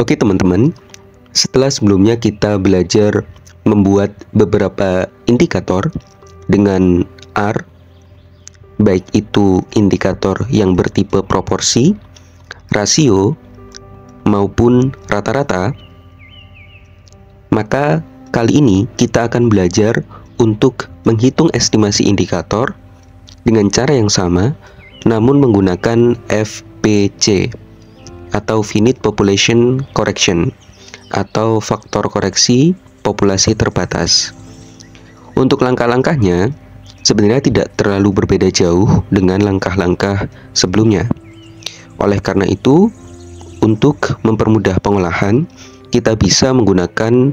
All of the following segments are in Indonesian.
Oke teman-teman, setelah sebelumnya kita belajar membuat beberapa indikator dengan R, baik itu indikator yang bertipe proporsi, rasio, maupun rata-rata, maka kali ini kita akan belajar untuk menghitung estimasi indikator dengan cara yang sama, namun menggunakan FPC atau Finite Population Correction atau faktor koreksi populasi terbatas. Untuk langkah-langkahnya sebenarnya tidak terlalu berbeda jauh dengan langkah-langkah sebelumnya. Oleh karena itu, untuk mempermudah pengolahan, kita bisa menggunakan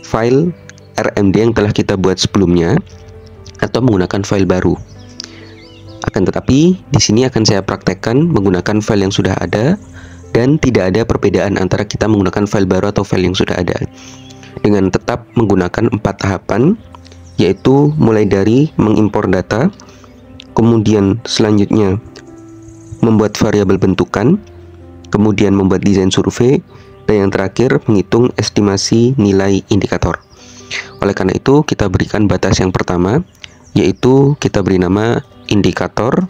file RMD yang telah kita buat sebelumnya atau menggunakan file baru. Akan tetapi, di sini akan saya praktekkan menggunakan file yang sudah ada dan tidak ada perbedaan antara kita menggunakan file baru atau file yang sudah ada. Dengan tetap menggunakan 4 tahapan, yaitu mulai dari mengimpor data, kemudian selanjutnya membuat variabel bentukan, kemudian membuat desain survei, dan yang terakhir menghitung estimasi nilai indikator. Oleh karena itu, kita berikan batas yang pertama, yaitu kita beri nama indikator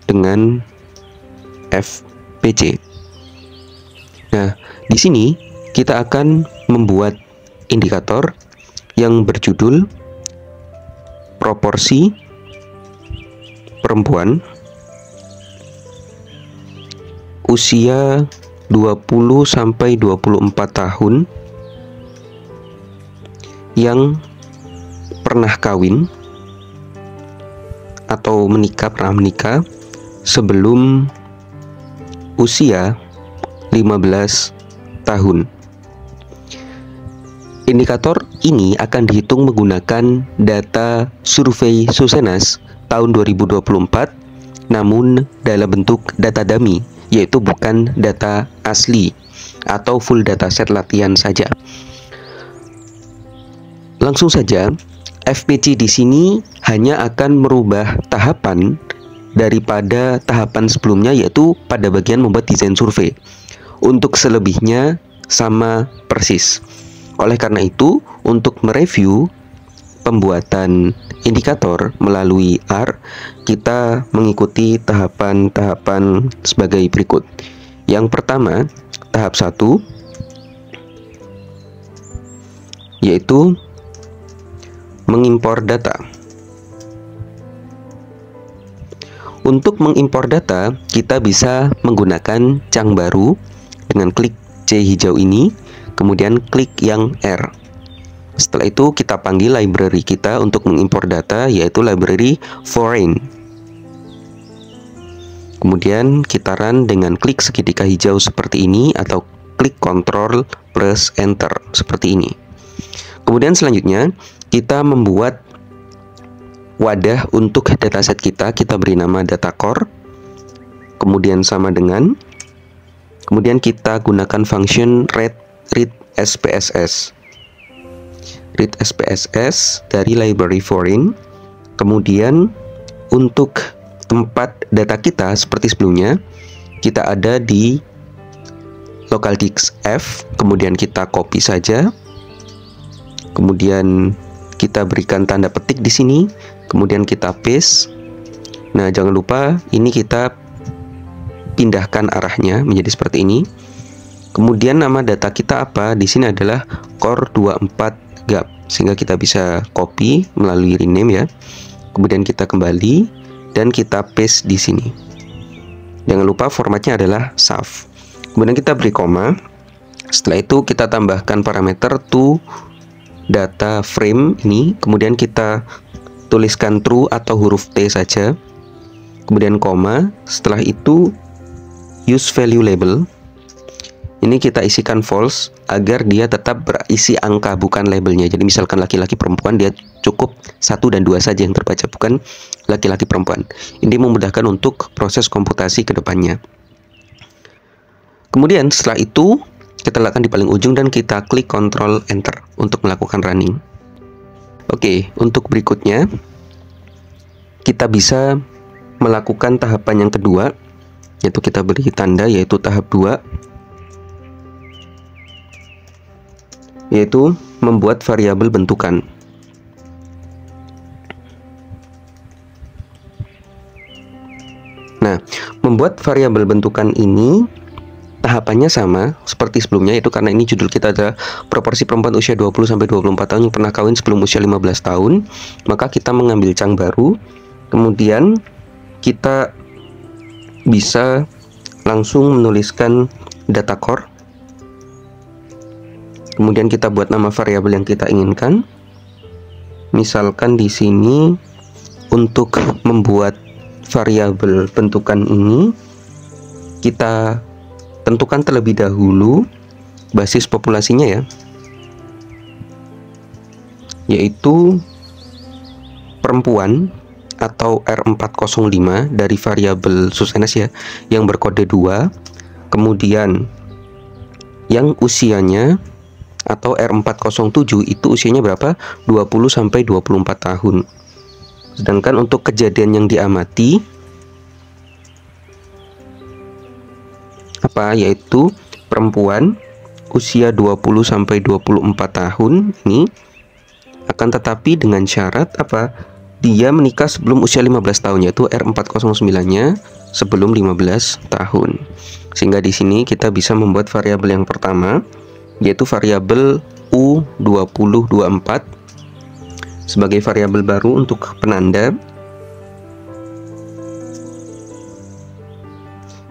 dengan FPC. Nah, di sini kita akan membuat indikator yang berjudul proporsi perempuan usia 20-24 tahun yang pernah kawin atau pernah menikah sebelum usia 15 tahun. Indikator ini akan dihitung menggunakan data survei Susenas tahun 2024, namun dalam bentuk data dummy, yaitu bukan data asli atau full dataset latihan saja. Langsung saja, FPC di sini hanya akan merubah tahapan daripada tahapan sebelumnya, yaitu pada bagian membuat desain survei. Untuk selebihnya sama persis. Oleh karena itu, untuk mereview pembuatan indikator melalui R, kita mengikuti tahapan-tahapan sebagai berikut. Yang pertama, tahap 1, yaitu mengimpor data. Untuk mengimpor data, kita bisa menggunakan cang baru dengan klik C hijau ini, kemudian klik yang R. Setelah itu kita panggil library kita untuk mengimpor data, yaitu library foreign. Kemudian kita run dengan klik segitiga hijau seperti ini atau klik Ctrl plus Enter seperti ini. Kemudian selanjutnya kita membuat wadah untuk dataset kita beri nama data core, kemudian sama dengan, kemudian kita gunakan function read SPSS dari library foreign. Kemudian untuk tempat data kita seperti sebelumnya, kita ada di local disk F, kemudian kita copy saja, kemudian kita berikan tanda petik di sini, kemudian kita paste. Nah, jangan lupa ini kita pindahkan arahnya menjadi seperti ini. Kemudian nama data kita apa? Di sini adalah core 24 GAP, sehingga kita bisa copy melalui rename ya. Kemudian kita kembali dan kita paste di sini. Jangan lupa formatnya adalah SAF. Kemudian kita beri koma. Setelah itu kita tambahkan parameter to data frame ini, kemudian kita tuliskan true atau huruf T saja, kemudian koma. Setelah itu use value label ini kita isikan false agar dia tetap berisi angka bukan labelnya. Jadi misalkan laki-laki perempuan, dia cukup 1 dan 2 saja yang terbaca, bukan laki-laki perempuan. Ini memudahkan untuk proses komputasi ke depannya. Kemudian setelah itu kita letakkan di paling ujung dan kita klik Ctrl Enter untuk melakukan running. Oke, untuk berikutnya kita bisa melakukan tahapan yang kedua, yaitu kita beri tanda yaitu tahap 2. yaitu membuat variabel bentukan. Nah, membuat variabel bentukan ini tahapannya sama seperti sebelumnya, yaitu karena ini judul kita adalah proporsi perempuan usia 20-24 tahun yang pernah kawin sebelum usia 15 tahun, maka kita mengambil cang baru, kemudian kita bisa langsung menuliskan data core, kemudian kita buat nama variabel yang kita inginkan. Misalkan di sini untuk membuat variabel bentukan ini kita tentukan terlebih dahulu basis populasinya ya, yaitu perempuan atau R405 dari variabel Susenes ya, yang berkode 2. Kemudian yang usianya atau R407 itu usianya berapa? 20-24 tahun. Sedangkan untuk kejadian yang diamati apa? Yaitu perempuan usia 20-24 tahun ini, akan tetapi dengan syarat apa? Dia menikah sebelum usia 15 tahun, yaitu R409-nya sebelum 15 tahun. Sehingga di sini kita bisa membuat variabel yang pertama, yaitu variabel U2024 sebagai variabel baru untuk penanda.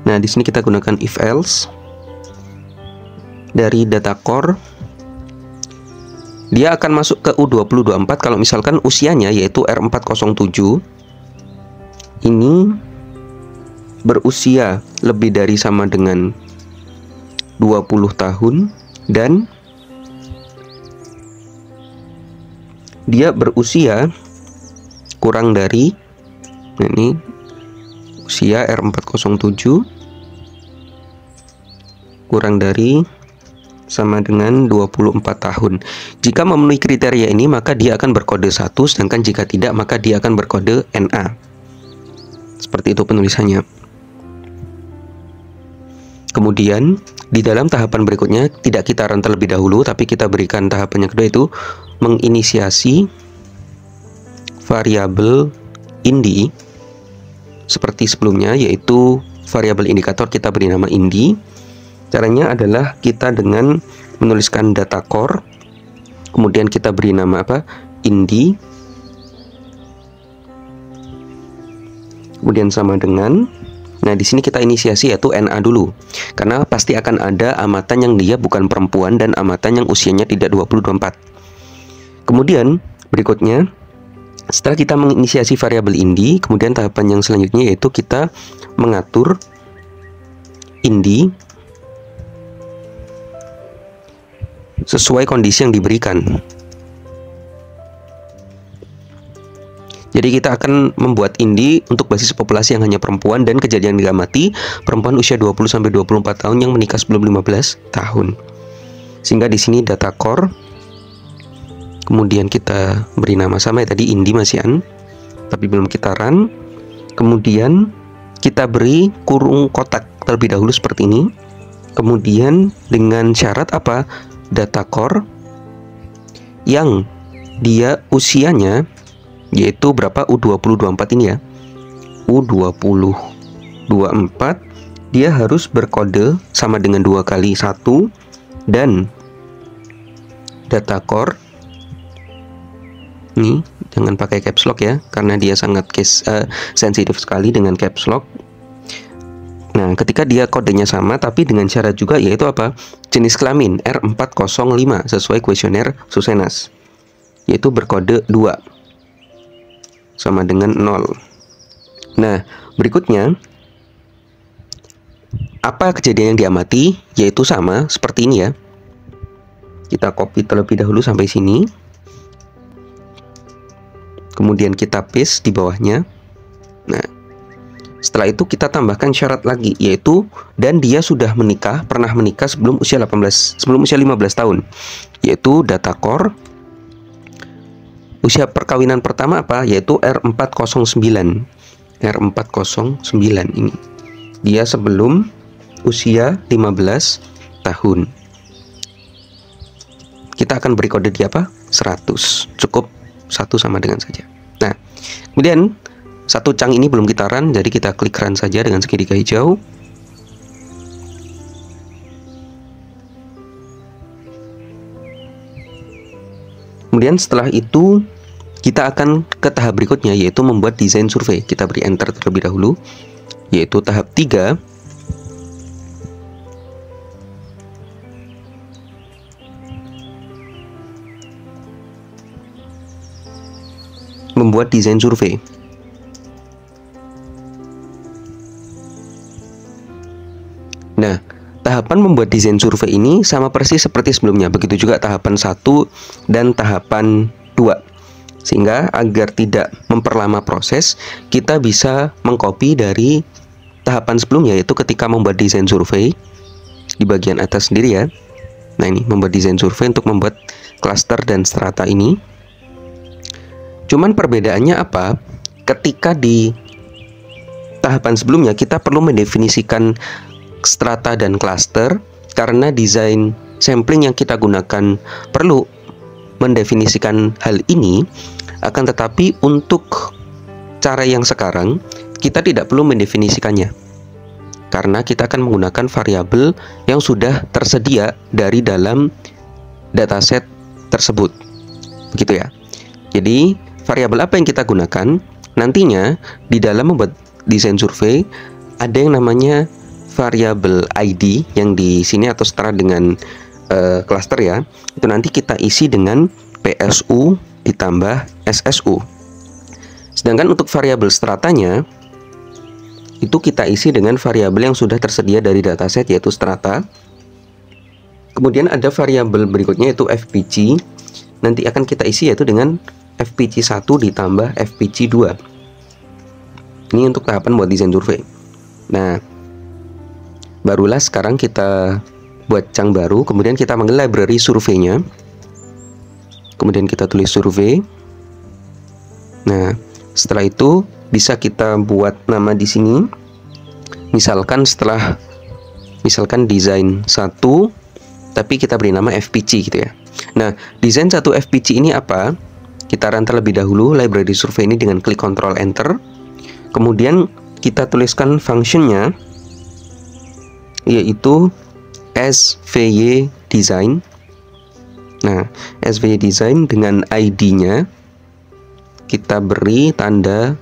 Nah, di sini kita gunakan if else dari data core. Dia akan masuk ke U2024 kalau misalkan usianya yaitu R407 ini berusia lebih dari sama dengan 20 tahun dan dia berusia kurang dari, nah ini usia R407 kurang dari sama dengan 24 tahun. Jika memenuhi kriteria ini maka dia akan berkode 1, sedangkan jika tidak maka dia akan berkode NA. Seperti itu penulisannya. Kemudian di dalam tahapan berikutnya tidak kita run terlebih dahulu, tapi kita berikan tahapan yang kedua, itu menginisiasi variabel indi seperti sebelumnya, yaitu variabel indikator kita beri nama indi. Caranya adalah kita dengan menuliskan data core, kemudian kita beri nama apa? Indi, kemudian sama dengan, nah di sini kita inisiasi yaitu NA dulu, karena pasti akan ada amatan yang dia bukan perempuan dan amatan yang usianya tidak 20-24. Kemudian berikutnya, setelah kita menginisiasi variabel indi, kemudian tahapan yang selanjutnya yaitu kita mengatur indi sesuai kondisi yang diberikan. Jadi kita akan membuat indi untuk basis populasi yang hanya perempuan dan kejadian diamati perempuan usia 20-24 tahun yang menikah sebelum 15 tahun. Sehingga di sini data core, kemudian kita beri nama sama ya tadi, indi masih tapi belum kita run. Kemudian kita beri kurung kotak terlebih dahulu seperti ini. Kemudian dengan syarat apa? Data core yang dia usianya yaitu berapa? U20-24 ini ya. U20-24 dia harus berkode sama dengan 2 kali 1, dan data core ini jangan pakai caps lock ya, karena dia sangat sensitif sekali dengan caps lock. Nah, ketika dia kodenya sama tapi dengan syarat juga, yaitu apa? Jenis kelamin R405 sesuai kuesioner Susenes, yaitu berkode 2 sama dengan 0. Nah, berikutnya apa kejadian yang diamati? Yaitu sama seperti ini ya. Kita copy terlebih dahulu sampai sini, kemudian kita paste di bawahnya. Nah, setelah itu kita tambahkan syarat lagi, yaitu dan dia sudah menikah, pernah menikah sebelum usia 15 tahun, yaitu data core usia perkawinan pertama apa? Yaitu R409. R409 ini dia sebelum usia 15 tahun. kita akan beri kode di apa? 100. Cukup 1 sama dengan saja. Nah, kemudian satu chunk ini belum kita run, jadi kita klik run saja dengan segitiga hijau. Kemudian setelah itu kita akan ke tahap berikutnya, yaitu membuat desain survei. Kita beri enter terlebih dahulu, yaitu tahap 3. Membuat desain survei. Nah, tahapan membuat desain survei ini sama persis seperti sebelumnya. Begitu juga tahapan 1 dan tahapan 2. Sehingga agar tidak memperlama proses, kita bisa mengcopy dari tahapan sebelumnya, yaitu ketika membuat desain survei di bagian atas sendiri ya. Nah, ini membuat desain survei untuk membuat klaster dan strata ini. Cuman perbedaannya apa? Ketika di tahapan sebelumnya kita perlu mendefinisikan strata dan klaster, karena desain sampling yang kita gunakan perlu mendefinisikan hal ini. Akan tetapi untuk cara yang sekarang kita tidak perlu mendefinisikannya, karena kita akan menggunakan variabel yang sudah tersedia dari dalam dataset tersebut. Begitu ya. Jadi variabel apa yang kita gunakan? Nantinya di dalam membuat desain survei ada yang namanya variabel ID yang di sini atau setara dengan cluster ya. Itu nanti kita isi dengan PSU ditambah SSU. Sedangkan untuk variabel stratanya itu kita isi dengan variabel yang sudah tersedia dari dataset, yaitu strata. Kemudian ada variabel berikutnya yaitu FPG. Nanti akan kita isi yaitu dengan FPG1 ditambah FPG2. Ini untuk tahapan buat desain survei. Nah, barulah sekarang kita buat chunk baru, kemudian kita panggil library surveinya. Kemudian kita tulis survei. Nah, setelah itu bisa kita buat nama di sini. Misalkan desain 1, tapi kita beri nama FPG gitu ya. Nah, desain 1 FPG ini apa? Kita run terlebih dahulu library survei ini dengan klik Ctrl Enter. Kemudian kita tuliskan functionnya, yaitu SVY design. Nah, SVY design dengan ID-nya kita beri tanda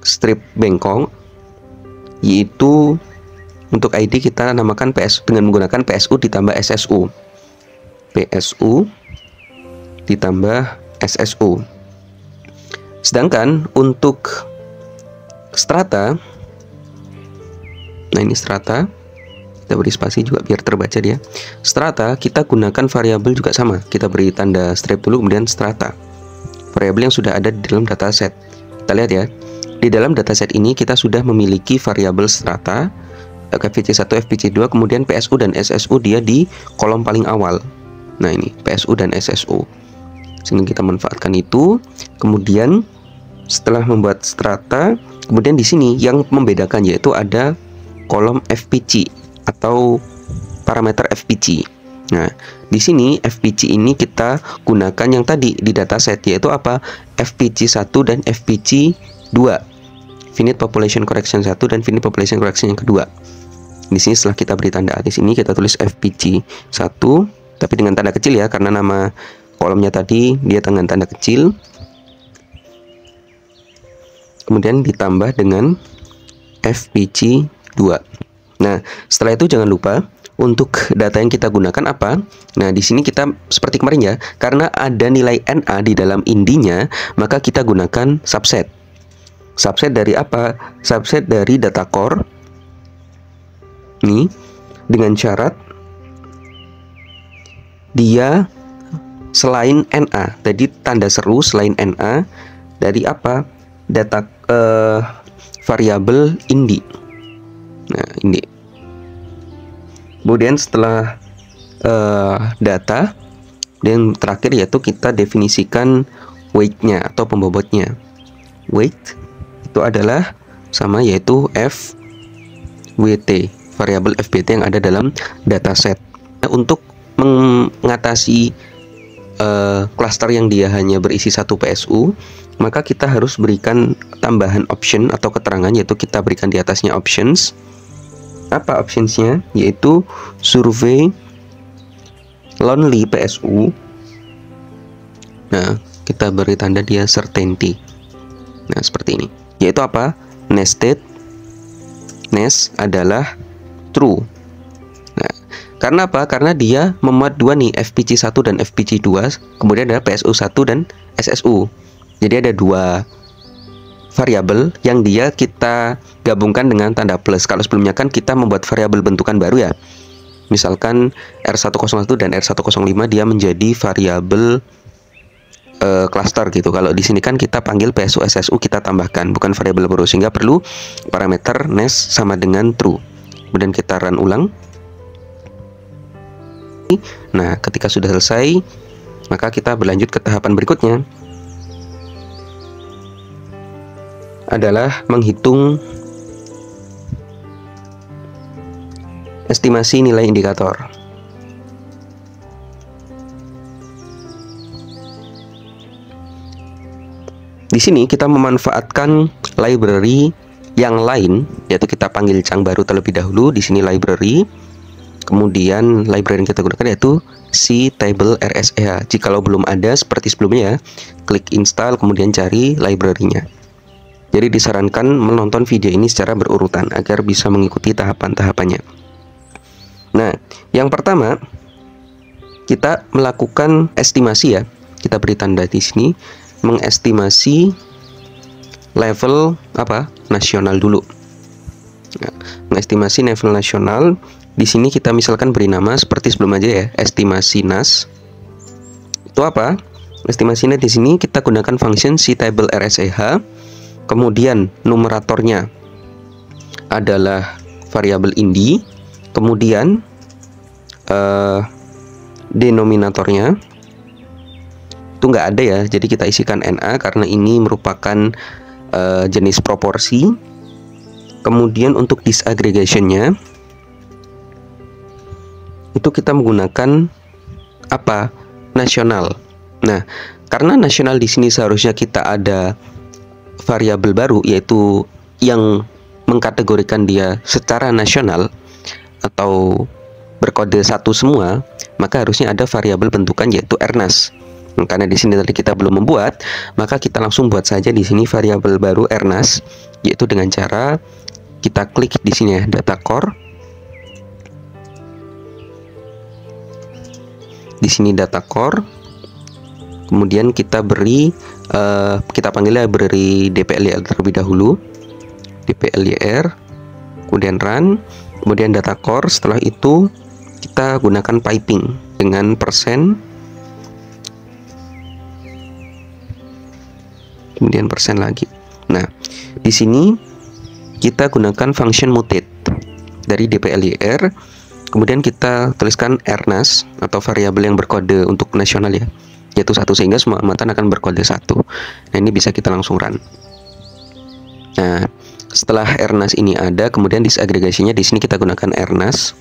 strip bengkok, yaitu untuk ID kita namakan PS dengan menggunakan PSU ditambah SSU. PSU ditambah SSU. Sedangkan untuk strata, nah ini strata, kita beri spasi juga biar terbaca dia. Strata kita gunakan variabel juga sama, kita beri tanda strip dulu kemudian strata, variabel yang sudah ada di dalam dataset. Kita lihat ya, di dalam dataset ini kita sudah memiliki variabel strata, FPG1, FPG2, kemudian PSU dan SSU dia di kolom paling awal. Nah ini PSU dan SSU. Sini kita manfaatkan itu. Kemudian setelah membuat strata, kemudian di sini yang membedakan yaitu ada kolom FPG atau parameter FPG. Nah, di sini FPG ini kita gunakan yang tadi di dataset, yaitu apa? FPG1 dan FPG2. Finite Population Correction 1 dan Finite Population Correction yang kedua. Di sini setelah kita beri tanda di sini kita tulis FPG1 tapi dengan tanda kecil ya, karena nama kolomnya tadi dia dengan tanda kecil. Kemudian ditambah dengan FPG2. Nah, setelah itu jangan lupa untuk data yang kita gunakan apa? Nah, di sini kita seperti kemarin ya, karena ada nilai NA di dalam indinya, maka kita gunakan subset. Subset dari apa? Subset dari data core. Nih, dengan syarat dia selain NA. Jadi tanda seru selain NA dari apa? Data variabel indi. Nah, ini. Kemudian setelah data, dan terakhir yaitu kita definisikan weight-nya atau pembobotnya. Weight itu adalah sama, yaitu FWT, variabel FBT yang ada dalam dataset. Nah, untuk mengatasi cluster yang dia hanya berisi satu PSU, maka kita harus berikan tambahan option atau keterangan, yaitu kita berikan di atasnya options. Apa optionsnya? Yaitu survey lonely PSU. Nah, kita beri tanda dia certainty. Nah, seperti ini. Yaitu apa? Nested nest adalah true. Nah, karena apa? Karena dia memuat dua nih, FPC1 dan FPC2, kemudian ada PSU1 dan SSU. Jadi ada dua variabel yang dia kita gabungkan dengan tanda plus. Kalau sebelumnya kan kita membuat variabel bentukan baru ya. Misalkan R101 dan R105 dia menjadi variabel cluster gitu. Kalau di sini kan kita panggil PSU SSU, kita tambahkan, bukan variabel baru, sehingga perlu parameter nest sama dengan true. Kemudian kita run ulang. Nah, ketika sudah selesai, maka kita berlanjut ke tahapan berikutnya, adalah menghitung estimasi nilai indikator. Di sini kita memanfaatkan library yang lain, yaitu kita panggil cang baru terlebih dahulu. Di sini library, kemudian library yang kita gunakan yaitu ctable RSEH. Jikalau belum ada seperti sebelumnya ya, klik install kemudian cari library-nya. Jadi disarankan menonton video ini secara berurutan agar bisa mengikuti tahapan-tahapannya. Nah, yang pertama kita melakukan estimasi ya. Kita beri tanda di sini, mengestimasi level apa? Nasional dulu. Nah, mengestimasi level nasional. Di sini kita misalkan beri nama seperti sebelum aja ya, estimasi NAS. Itu apa? Estimasinya di sini kita gunakan function ctable RSEH. Kemudian numeratornya adalah variabel indi, kemudian denominatornya itu nggak ada ya, jadi kita isikan NA karena ini merupakan jenis proporsi. Kemudian untuk disaggregationnya itu kita menggunakan apa? Nasional. Nah, karena nasional di sini seharusnya kita ada variabel baru, yaitu yang mengkategorikan dia secara nasional atau berkode satu semua, maka harusnya ada variabel bentukan yaitu RNAS. Karena di sini tadi kita belum membuat, maka kita langsung buat saja di sini variabel baru RNAS, yaitu dengan cara kita klik di sini ya, data core. Di sini data core. Kemudian kita beri kita panggilnya beri dplyr terlebih dahulu, dplyr, kemudian run, kemudian data core. Setelah itu kita gunakan piping dengan persen, kemudian persen lagi. Nah, di sini kita gunakan function mutate dari dplyr, kemudian kita tuliskan RNAS atau variabel yang berkode untuk nasional ya, yaitu 1, sehingga semua amatan akan berkode 1. Nah, ini bisa kita langsung run. Nah, setelah RNAS ini ada, kemudian disaggregasinya di sini kita gunakan RNAS.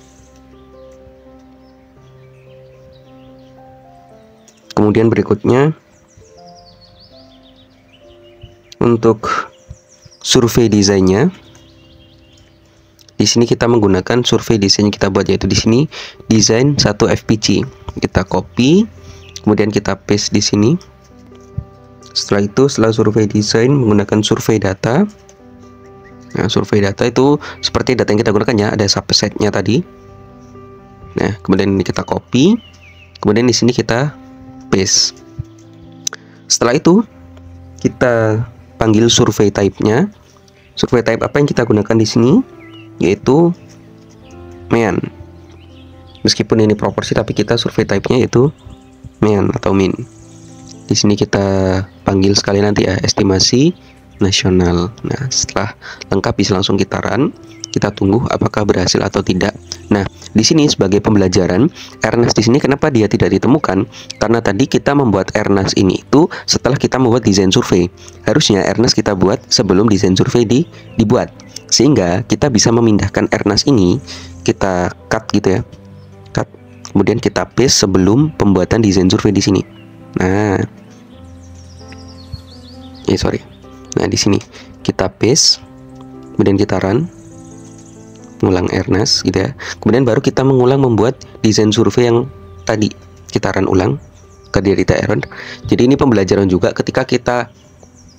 Kemudian berikutnya untuk survei desainnya, di sini kita menggunakan survei desain yang kita buat, yaitu di sini desain 1 FPC. Kita copy, kemudian kita paste di sini. Setelah itu, setelah survei desain menggunakan survei data. Nah, survei data itu seperti data yang kita gunakan ya, ada subsetnya tadi. Nah, kemudian ini kita copy, kemudian di sini kita paste. Setelah itu kita panggil survei type-nya. Survei type apa yang kita gunakan di sini? Yaitu mean. Meskipun ini proporsi, tapi kita survei type-nya yaitu mean atau min. Di sini kita panggil sekali nanti ya, estimasi nasional. Nah, setelah lengkap bisa langsung kita run. Kita tunggu apakah berhasil atau tidak. Nah, di sini sebagai pembelajaran, RNAS di sini kenapa dia tidak ditemukan? Karena tadi kita membuat RNAS ini itu setelah kita membuat desain survei. Harusnya RNAS kita buat sebelum desain survei dibuat. Sehingga kita bisa memindahkan RNAS ini, kita cut gitu ya. Cut. kemudian kita paste sebelum pembuatan desain survei di sini. Nah, nah di sini kita paste, kemudian kita run, ngulang Ernest gitu ya. Kemudian baru kita mengulang membuat desain survei yang tadi kita run ulang ke data error. Jadi ini pembelajaran juga, ketika kita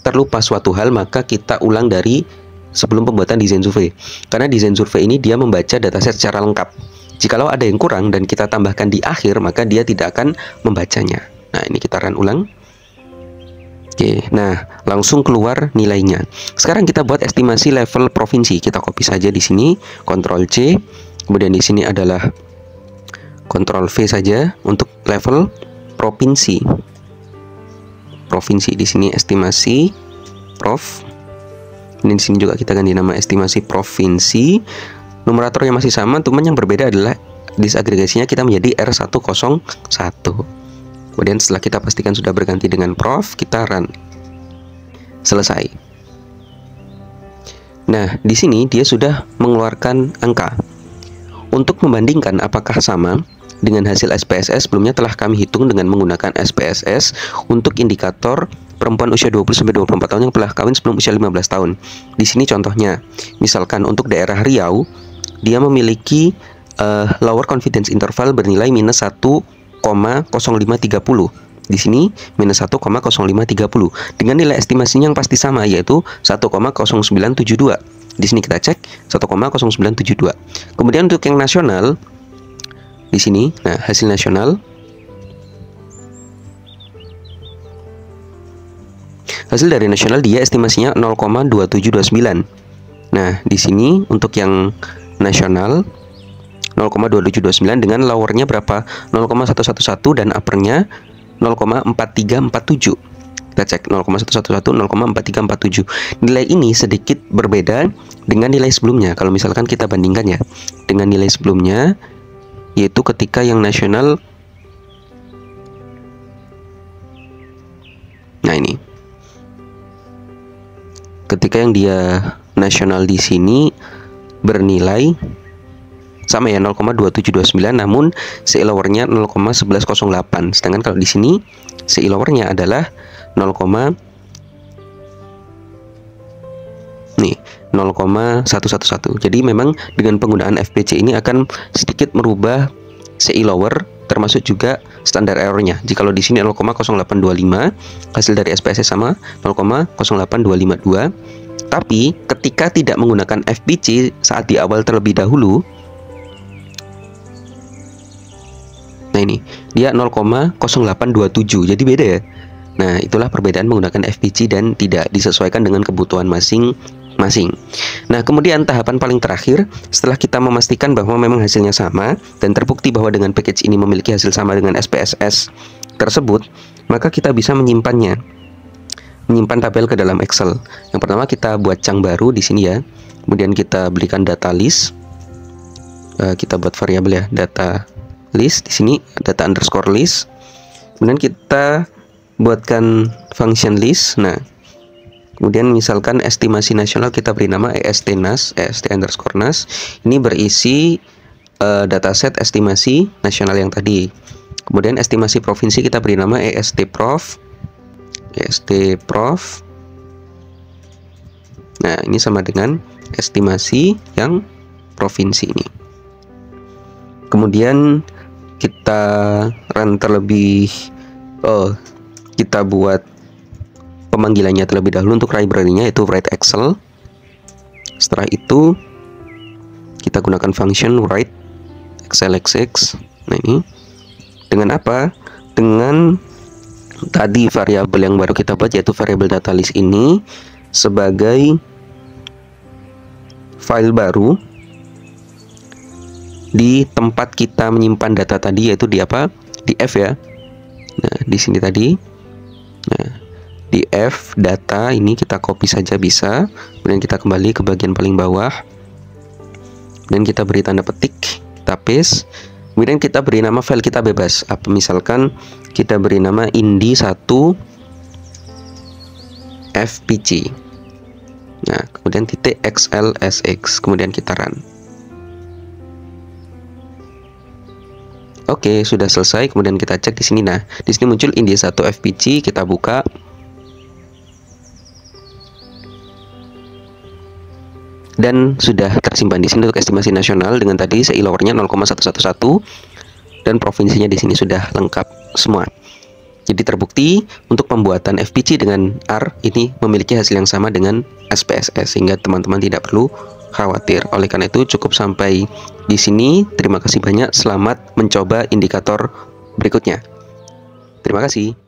terlupa suatu hal maka kita ulang dari sebelum pembuatan desain survei. Karena desain survei ini dia membaca dataset secara lengkap. Jikalau ada yang kurang dan kita tambahkan di akhir, maka dia tidak akan membacanya. Nah, ini kita run ulang. Oke, nah langsung keluar nilainya. Sekarang kita buat estimasi level provinsi. Kita copy saja di sini, Ctrl C. Kemudian di sini adalah Ctrl V saja untuk level provinsi. Provinsi di sini estimasi prof. Ini di sini juga kita ganti nama estimasi provinsi. Numeratornya masih sama, cuman yang berbeda adalah disagregasinya kita menjadi R101. Kemudian setelah kita pastikan sudah berganti dengan prof, kita run. Selesai. Nah, di sini dia sudah mengeluarkan angka. Untuk membandingkan apakah sama dengan hasil SPSS, sebelumnya telah kami hitung dengan menggunakan SPSS untuk indikator perempuan usia 20-24 tahun yang telah kawin sebelum usia 15 tahun. Di sini contohnya, misalkan untuk daerah Riau, dia memiliki lower confidence interval bernilai minus 1,0530. Di sini minus 1,0530 dengan nilai estimasinya yang pasti sama, yaitu 1,0972. Di sini kita cek 1,0972. Kemudian untuk yang nasional di sini, nah hasil nasional, hasil dari nasional dia estimasinya 0,2729. Nah di sini untuk yang nasional 0,2729 dengan lowernya berapa? 0,111 dan uppernya 0,4347. Kita cek 0,111, 0,4347. Nilai ini sedikit berbeda dengan nilai sebelumnya. Kalau misalkan kita bandingkan ya dengan nilai sebelumnya, yaitu ketika yang nasional, nah ini, ketika yang dia nasional di sini bernilai sama ya 0,2729, namun CI lowernya 0,1108. Sedangkan kalau di sini CI lowernya adalah 0,111. Jadi memang dengan penggunaan FPC ini akan sedikit merubah CI lower, termasuk juga standar errornya. Jikalau di sini 0,0825, hasil dari SPSS sama 0,08252. Tapi ketika tidak menggunakan FPC saat di awal terlebih dahulu, nah ini dia 0,0827. Jadi beda ya. Nah, itulah perbedaan menggunakan FPC dan tidak disesuaikan dengan kebutuhan masing-masing. Nah, kemudian tahapan paling terakhir, setelah kita memastikan bahwa memang hasilnya sama dan terbukti bahwa dengan package ini memiliki hasil sama dengan SPSS tersebut, maka kita bisa menyimpannya. Menyimpan tabel ke dalam Excel. Yang pertama kita buat cang baru di sini ya. Kemudian kita berikan data list. Kita buat variabel ya, data list di sini, data underscore list. Kemudian kita buatkan function list. Nah, kemudian misalkan estimasi nasional kita beri nama EST_NAS, EST underscore NAS. Ini berisi dataset estimasi nasional yang tadi. Kemudian estimasi provinsi kita beri nama EST_PROV, EST_PROV. Nah, ini sama dengan estimasi yang provinsi ini. Kemudian kita run terlebih, kita buat pemanggilannya terlebih dahulu untuk library-nya, yaitu write Excel. Setelah itu kita gunakan function write Excel XX. Nah ini dengan apa? Dengan tadi variabel yang baru kita buat, yaitu variabel data list ini sebagai file baru di tempat kita menyimpan data tadi, yaitu di apa? Di F ya. Nah, di sini tadi. Nah, di F data ini kita copy saja bisa. Kemudian kita kembali ke bagian paling bawah. Dan kita beri tanda petik, kita paste. Kemudian kita beri nama file kita bebas. Apa misalkan kita beri nama indi1 fpc. Nah, kemudian titik xlsx. Kemudian kita run. Oke, sudah selesai. Kemudian kita cek di sini. Nah, di sini muncul India 1 FPG, kita buka. Dan sudah tersimpan di sini untuk estimasi nasional dengan tadi CI lowernya 0,111 dan provinsinya di sini sudah lengkap semua. Jadi terbukti untuk pembuatan FPG dengan R ini memiliki hasil yang sama dengan SPSS, sehingga teman-teman tidak perlu khawatir. Oleh karena itu cukup sampai di sini. Terima kasih banyak. Selamat mencoba indikator berikutnya. Terima kasih.